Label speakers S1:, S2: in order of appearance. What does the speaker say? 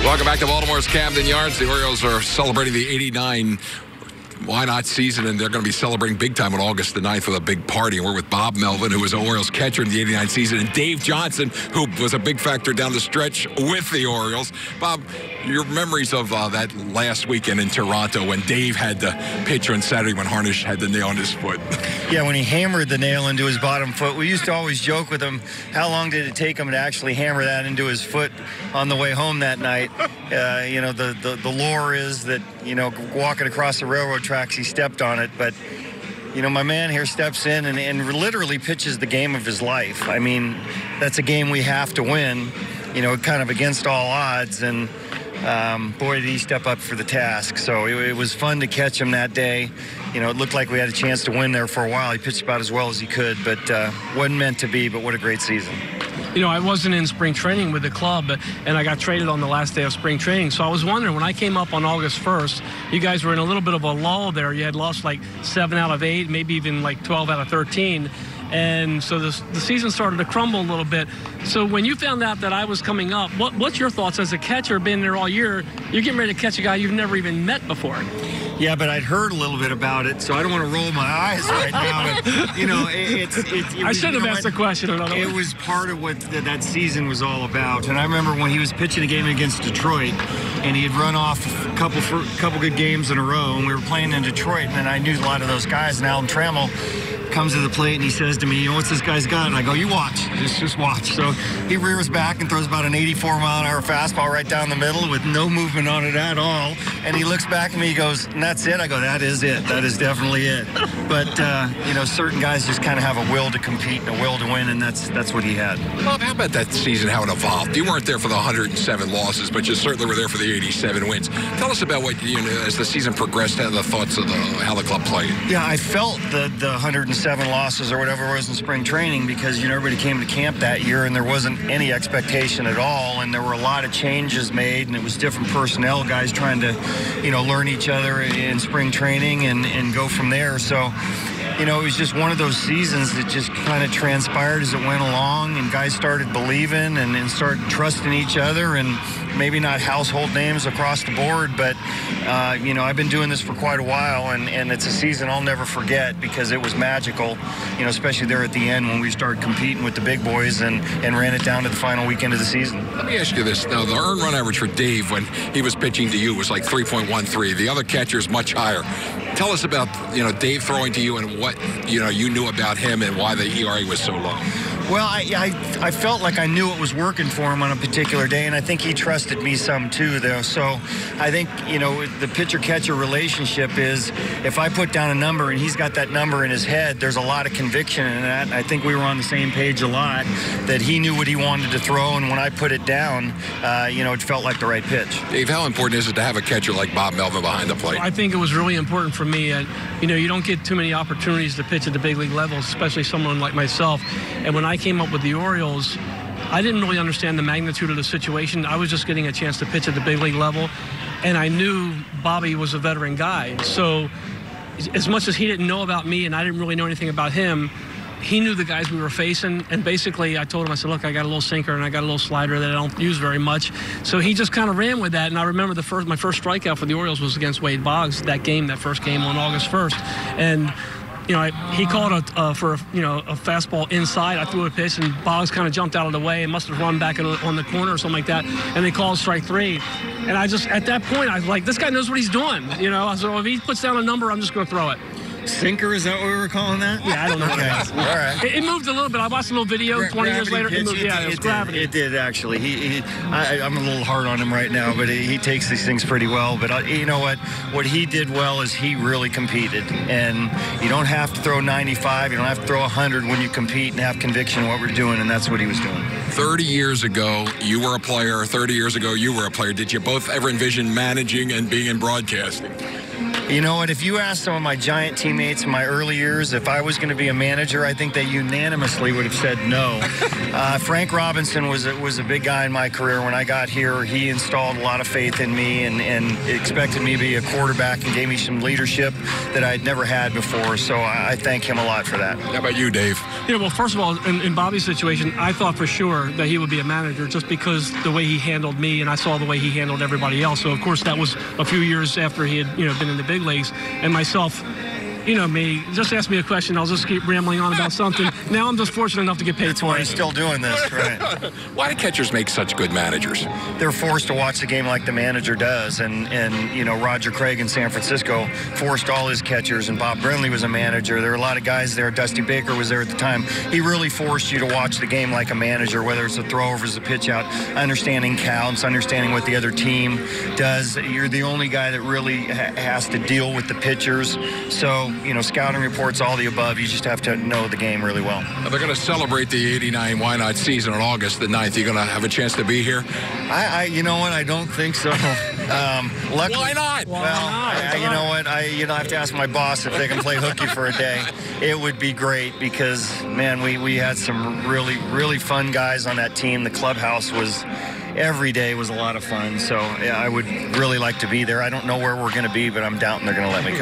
S1: Welcome back to Baltimore's Camden Yards. The Orioles are celebrating the 89 why not season, and they're going to be celebrating big time on August the 9th with a big party. And we're with Bob Melvin, who was the Orioles catcher in the 89 season, and Dave Johnson, who was a big factor down the stretch with the Orioles. Bob, your memories of that last weekend in Toronto when Dave had the pitch on Saturday when Harnish had the nail in his foot.
S2: Yeah, when he hammered the nail into his bottom foot. We used to always joke with him, how long did it take him to actually hammer that into his foot on the way home that night? You know, the lore is that, you know, walking across the railroad tracks, he stepped on it. But, you know, my man here steps in and literally pitches the game of his life. I mean, that's a game we have to win, you know, kind of against all odds. And, boy, did he step up for the task. So it was fun to catch him that day. You know, it looked like we had a chance to win there for a while. He pitched about as well as he could, but wasn't meant to be, but what a great season.
S3: You know, I wasn't in spring training with the club, and I got traded on the last day of spring training. So I was wondering, when I came up on August 1st, you guys were in a little bit of a lull there. You had lost like 7 out of 8, maybe even like 12 out of 13. And so the season started to crumble a little bit. So when you found out that I was coming up, what's your thoughts as a catcher, been there all year? You're getting ready to catch a guy you've never even met before.
S2: Yeah, but I'd heard a little bit about it, so I don't want to roll my eyes right now. But, you know,
S3: I should have asked the question.
S2: It was part of what that season was all about. And I remember when he was pitching a game against Detroit, and he had run off a couple good games in a row, and we were playing in Detroit, and I knew a lot of those guys. And Alan Trammell comes to the plate and he says to me, you know, what's this guy's got? And I go, you watch, just watch. So he rears back and throws about an 84-mile-an-hour fastball right down the middle with no movement on it at all. And he looks back at me, he goes, and that's it? I go, that is it. That is definitely it. But, you know, certain guys just kind of have a will to compete and a will to win, and that's what he had.
S1: Bob, how about that season, how it evolved? You weren't there for the 107 losses, but you certainly were there for the 87 wins. Tell us about what, you know, as the season progressed, the thoughts of how the club played.
S2: Yeah, I felt the 107 losses or whatever it was in spring training because, you know, everybody came to camp that year and there wasn't any expectation at all, and there were a lot of changes made, and it was different personnel, guys trying to, you know, learn each other in spring training and go from there. So, you know, it was just one of those seasons that just kind of transpired as it went along, and guys started believing and started trusting each other, and maybe not household names across the board, but, you know, I've been doing this for quite a while, and it's a season I'll never forget because it was magical, you know, especially there at the end when we started competing with the big boys and ran it down to the final weekend of the season.
S1: Let me ask you this. Now, the earned run average for Dave when he was pitching to you was like 3.13. The other catcher's much higher. Tell us about, you know, Dave throwing to you and what, you know, you knew about him and why the ERA was so low.
S2: Well, I felt like I knew it was working for him on a particular day, and I think he trusted me some too, though. So I think, you know, the pitcher-catcher relationship is if I put down a number and he's got that number in his head, there's a lot of conviction in that. And I think we were on the same page a lot, that he knew what he wanted to throw, and when I put it down, you know, it felt like the right pitch.
S1: Dave, how important is it to have a catcher like Bob Melvin behind the plate?
S3: I think it was really important for me. You know, you don't get too many opportunities to pitch at the big league level, especially someone like myself. And when I came up with the Orioles, I didn't really understand the magnitude of the situation. I was just getting a chance to pitch at the big league level, and I knew Bobby was a veteran guy. So as much as he didn't know about me and I didn't really know anything about him, he knew the guys we were facing, and basically I told him, I said, look, I got a little sinker and I got a little slider that I don't use very much. So he just kind of ran with that, and I remember my first strikeout for the Orioles was against Wade Boggs, that first game on August 1st. And you know, he called for a fastball inside. I threw a pitch, and Boggs kind of jumped out of the way and must have run back on the corner or something like that. And they called strike 3. And I just, at that point, I was like, this guy knows what he's doing. You know, so if he puts down a number, I'm just going to throw it.
S2: Sinker, is that what we were calling that?
S3: Yeah, I don't know.
S2: Okay. All right.
S3: It moved a little bit. I watched a little video 20 years later. It moved. Yeah, it was gravity.
S2: It did, actually. I'm a little hard on him right now, but he takes these things pretty well. But you know what? What he did well is he really competed. And you don't have to throw 95. You don't have to throw 100 when you compete and have conviction in what we're doing, and that's what he was doing.
S1: 30 years ago, you were a player. 30 years ago, you were a player. Did you both ever envision managing and being in broadcasting?
S2: You know what? If you asked some of my Giant teammates in my early years if I was going to be a manager, I think they unanimously would have said no. Frank Robinson was a big guy in my career. When I got here, he installed a lot of faith in me and expected me to be a quarterback and gave me some leadership that I'd never had before. So I thank him a lot for that.
S1: How about you, Dave?
S3: Yeah, well, first of all, in Bobby's situation, I thought for sure that he would be a manager just because the way he handled me, and I saw the way he handled everybody else. So, of course, that was a few years after he had, been in the big leagues. And myself, me, just ask me a question, I'll just keep rambling on about something. Now I'm just fortunate enough to get paid for it.
S2: He's still doing this, right?
S1: Why do catchers make such good managers?
S2: They're forced to watch the game like the manager does. And Roger Craig in San Francisco forced all his catchers, and Bob Brenly was a manager. There were a lot of guys there. Dusty Baker was there at the time. He really forced you to watch the game like a manager, whether it's a throw or it's a pitch out, understanding counts, understanding what the other team does. You're the only guy that really has to deal with the pitchers. So, scouting reports, all the above. You just have to know the game really well.
S1: They're going to celebrate the 89 Why Not season on August the 9th. You're going to have a chance to be here?
S2: You know what? I don't think so. Luckily,
S1: why not?
S2: Well, you know what? I have to ask my boss if they can play hooky for a day. It would be great because, man, we had some really, really fun guys on that team. The clubhouse every day was a lot of fun. So, yeah, I would really like to be there. I don't know where we're going to be, but I'm doubting they're going to let me come.